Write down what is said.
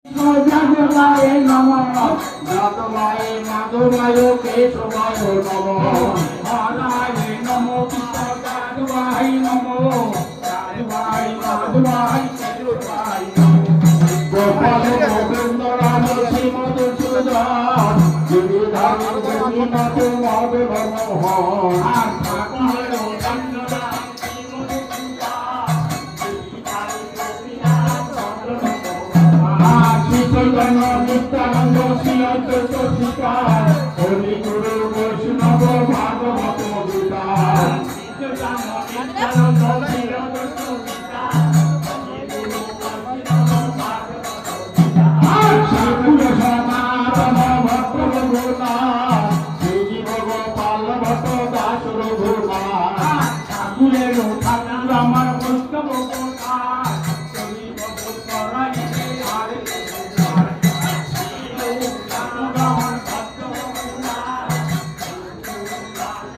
যাদবায় নমঃ যাদবায় মাধবায় কেশবায় নমঃ হরায় নমঃ যাদবায় নমঃ যাদবায় মাধবায় কেশবায় নমঃ গোপাল গোবিন্দ রাম শ্রী মধুসূদন গিরিধারী গোপীনাথ মাধব মোহন আর ঠাকুর চন্দ্রদাস শ্রী মধুসূদন গিরিধারী গোপীনাথ মাধব মোহন শ্রী চৈতন্য নিত্যানন্দ শ্রী অদ্বৈত শ্রীকার হরি